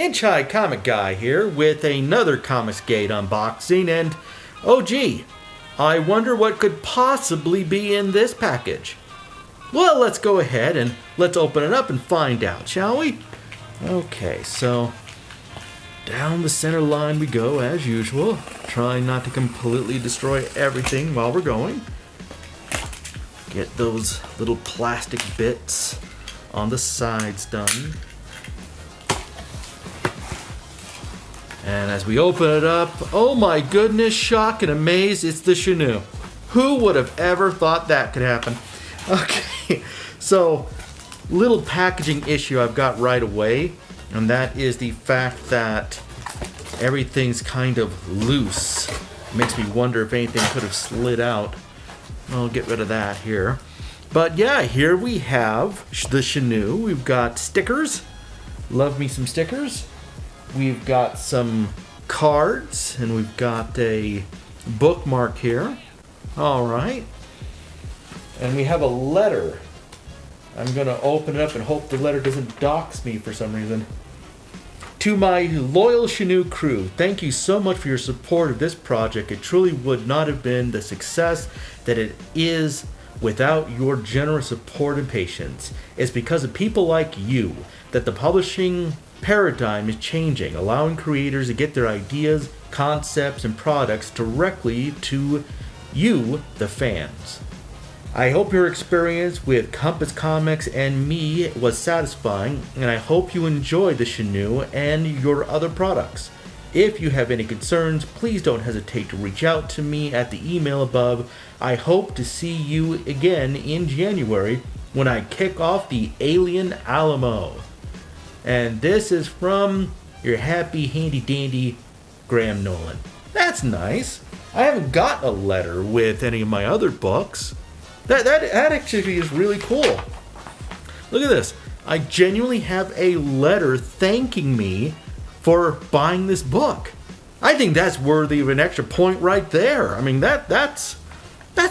Inch-High Comic Guy here with another Comicsgate unboxing, and oh gee, I wonder what could possibly be in this package. Well, let's go ahead and let's open it up and find out, shall we? Okay, so down the center line we go as usual, trying not to completely destroy everything while we're going. Get those little plastic bits on the sides done. And as we open it up, oh my goodness, shock and amaze, it's the Chenoo. Who would have ever thought that could happen? Okay, so little packaging issue I've got right away, and that is the fact that everything's kind of loose. Makes me wonder if anything could have slid out. I'll get rid of that here. But yeah, here we have the Chenoo. We've got stickers. Love me some stickers. We've got some cards, and we've got a bookmark here. All right. And we have a letter. I'm going to open it up and hope the letter doesn't dox me for some reason. To my loyal Chenoo crew, thank you so much for your support of this project. It truly would not have been the success that it is without your generous support and patience. It's because of people like you that the publishing paradigm is changing, allowing creators to get their ideas, concepts, and products directly to you, the fans. I hope your experience with Compass Comics and me was satisfying, and I hope you enjoy the Chenoo and your other products. If you have any concerns, please don't hesitate to reach out to me at the email above. I hope to see you again in January when I kick off the Alien Alamo. And this is from your happy, handy-dandy Graham Nolan. That's nice. I haven't got a letter with any of my other books. That actually is really cool. Look at this. I genuinely have a letter thanking me for buying this book. I think that's worthy of an extra point right there. I mean, that's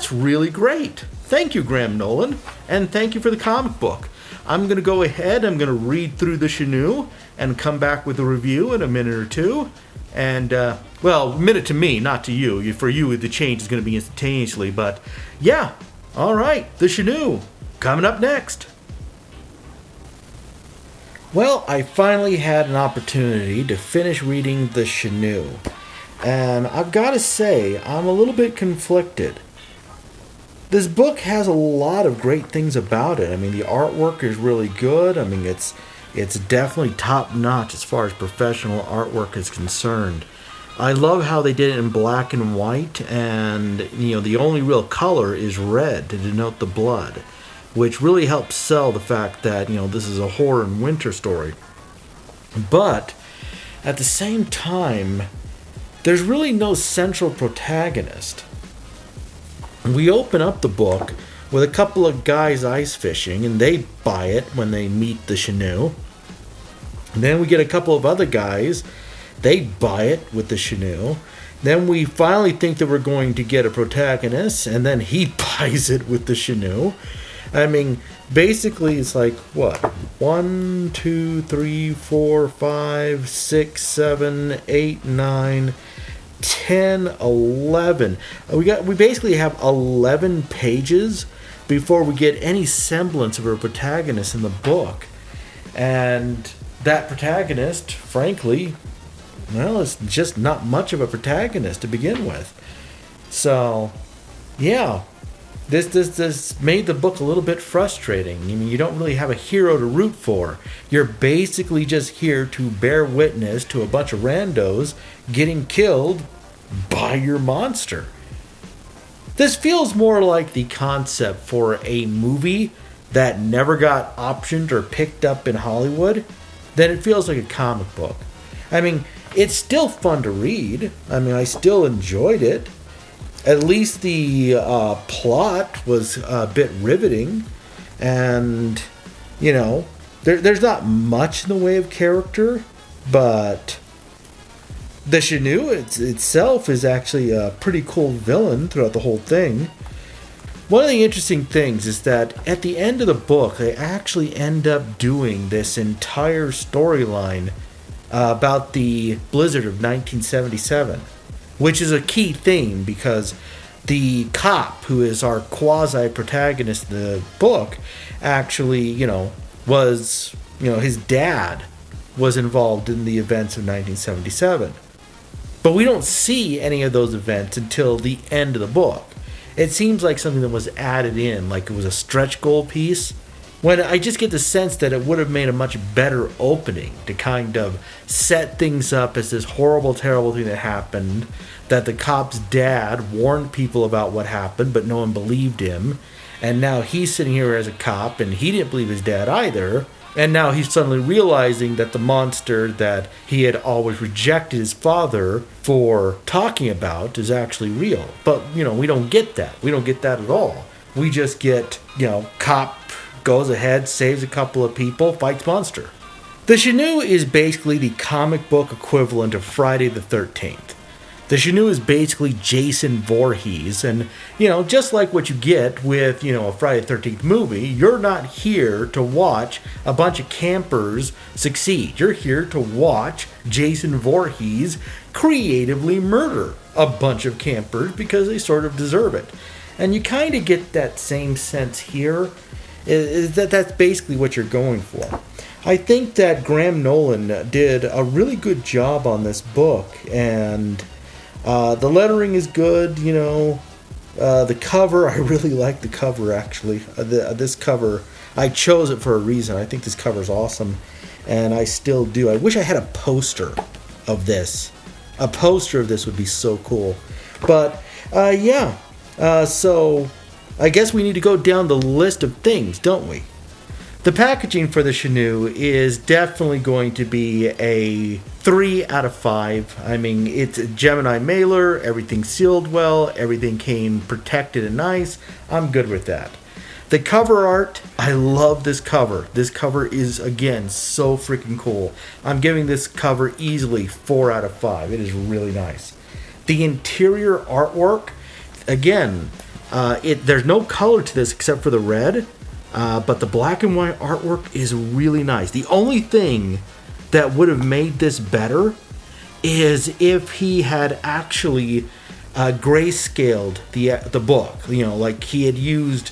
really great. Thank you, Graham Nolan, and thank you for the comic book. I'm going to go ahead, I'm going to read through the Chenoo and come back with a review in a minute or two. And, well, a minute to me, not to you. For you, the change is going to be instantaneously. But, yeah, all right, the Chenoo, coming up next. Well, I finally had an opportunity to finish reading the Chenoo. And I've got to say, I'm a little bit conflicted. This book has a lot of great things about it. I mean, the artwork is really good. I mean, it's definitely top-notch as far as professional artwork is concerned. I love how they did it in black and white, and, you know, the only real color is red to denote the blood, which really helps sell the fact that, you know, this is a horror and winter story. But at the same time, there's really no central protagonist. We open up the book with a couple of guys ice fishing, and they buy it when they meet the Chenoo. And then we get a couple of other guys, they buy it with the Chenoo. Then we finally think that we're going to get a protagonist, and then he buys it with the Chenoo. I mean, basically it's like, what? 1, 2, 3, 4, 5, 6, 7, 8, 9... 10, 11. We basically have 11 pages before we get any semblance of a protagonist in the book. And that protagonist, frankly, well, it's just not much of a protagonist to begin with. So, yeah, this made the book a little bit frustrating. I mean, you don't really have a hero to root for. You're basically just here to bear witness to a bunch of randos getting killed by your monster. This feels more like the concept for a movie that never got optioned or picked up in Hollywood than it feels like a comic book. I mean, it's still fun to read. I mean, I still enjoyed it. At least the plot was a bit riveting, and, you know, there's not much in the way of character, but the Chenoo itself is actually a pretty cool villain throughout the whole thing. One of the interesting things is that at the end of the book, they actually end up doing this entire storyline about the blizzard of 1977, which is a key theme because the cop, who is our quasi-protagonist in the book, actually, was, his dad was involved in the events of 1977. But we don't see any of those events until the end of the book. It seems like something that was added in, like it was a stretch goal piece, when I just get the sense that it would have made a much better opening to kind of set things up as this horrible, terrible thing that happened, that the cop's dad warned people about what happened, but no one believed him, and now he's sitting here as a cop, and he didn't believe his dad either, and now he's suddenly realizing that the monster that he had always rejected his father for talking about is actually real. But, we don't get that. We don't get that at all. We just get, cop goes ahead, saves a couple of people, fights monster. The Chenoo is basically the comic book equivalent of Friday the 13th. The Chenoo is basically Jason Voorhees, and, just like what you get with, a Friday the 13th movie, you're not here to watch a bunch of campers succeed. You're here to watch Jason Voorhees creatively murder a bunch of campers because they sort of deserve it. And you kind of get that same sense here, is that that's basically what you're going for. I think that Graham Nolan did a really good job on this book, and the lettering is good, the cover, I really like the cover actually. This cover, I chose it for a reason. I think this cover is awesome, and I still do. I wish I had a poster of this. A poster of this would be so cool. But, so I guess we need to go down the list of things, don't we? The packaging for the Chenoo is definitely going to be a 3 out of 5. I mean, it's a Gemini mailer, everything sealed well, everything came protected and nice. I'm good with that. The cover art, I love this cover. This cover is, again, so freaking cool. I'm giving this cover easily 4 out of 5. It is really nice. The interior artwork, again, there's no color to this except for the red. But the black and white artwork is really nice. The only thing that would have made this better is if he had actually grayscaled the book. Like he had used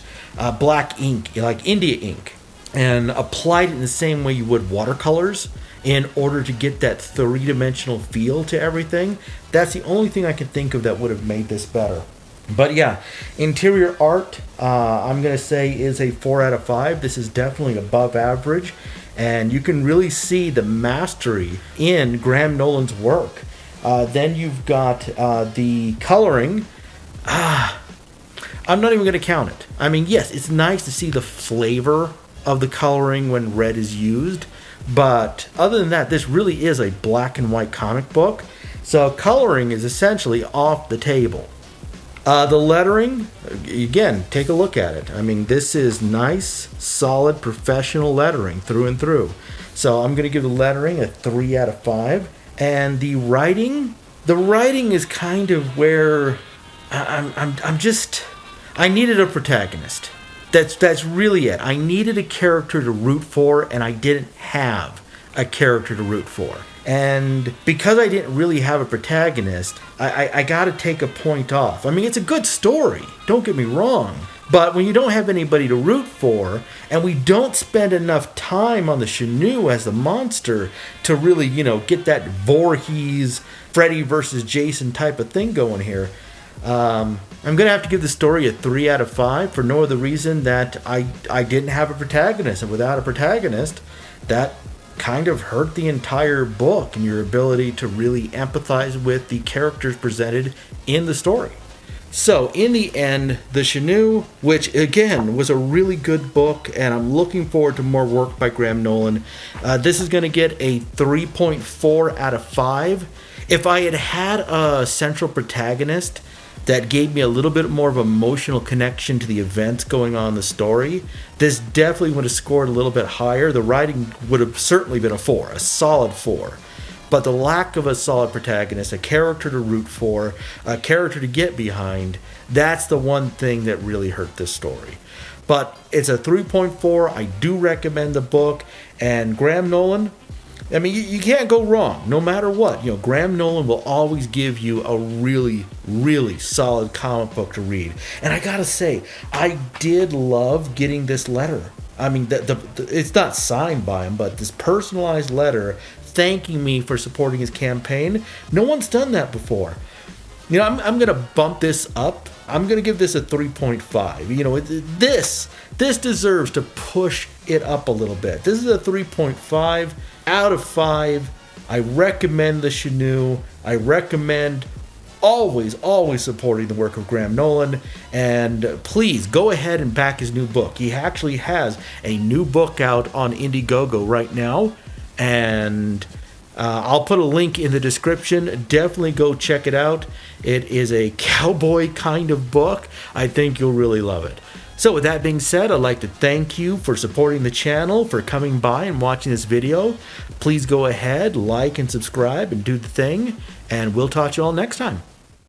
black ink, like India ink, and applied it in the same way you would watercolors in order to get that three-dimensional feel to everything. That's the only thing I can think of that would have made this better. But yeah, interior art, I'm going to say is a 4 out of 5. This is definitely above average. And you can really see the mastery in Graham Nolan's work. Then you've got the coloring. I'm not even going to count it. I mean, yes, it's nice to see the flavor of the coloring when red is used. But other than that, this really is a black and white comic book. So coloring is essentially off the table. The lettering, again, take a look at it. I mean, this is nice, solid, professional lettering through and through. So I'm going to give the lettering a 3 out of 5. And the writing is kind of where I needed a protagonist. That's really it. I needed a character to root for, and I didn't have a character to root for. And because I didn't really have a protagonist, I got to take a point off. I mean, it's a good story, don't get me wrong. But when you don't have anybody to root for, and we don't spend enough time on the Chenoo as the monster to really, get that Voorhees, Freddy versus Jason type of thing going here, I'm going to have to give the story a 3 out of 5 for no other reason that I didn't have a protagonist. And without a protagonist, that kind of hurt the entire book and your ability to really empathize with the characters presented in the story. So, in the end, The Chenoo, which again was a really good book, and I'm looking forward to more work by Graham Nolan. This is going to get a 3.4 out of 5. If I had had a central protagonist that gave me a little bit more of an emotional connection to the events going on in the story, this definitely would have scored a little bit higher. The writing would have certainly been a 4, a solid 4. But the lack of a solid protagonist, a character to root for, a character to get behind, that's the one thing that really hurt this story. But it's a 3.4. I do recommend the book. And Graham Nolan, I mean, you can't go wrong, no matter what. You know, Graham Nolan will always give you a really, really solid comic book to read. And I gotta say, I did love getting this letter. I mean, it's not signed by him, but this personalized letter thanking me for supporting his campaign. No one's done that before. You know, I'm gonna bump this up. I'm gonna give this a 3.5. You know, this deserves to push it up a little bit. This is a 3.5 out of 5. I recommend the Chenoo. I recommend always supporting the work of Graham Nolan. And please go ahead and back his new book. He actually has a new book out on Indiegogo right now, and I'll put a link in the description. Definitely go check it out. It is a cowboy kind of book. I think you'll really love it. So with that being said, I'd like to thank you for supporting the channel, for coming by and watching this video. Please go ahead, like and subscribe and do the thing, and we'll talk to you all next time.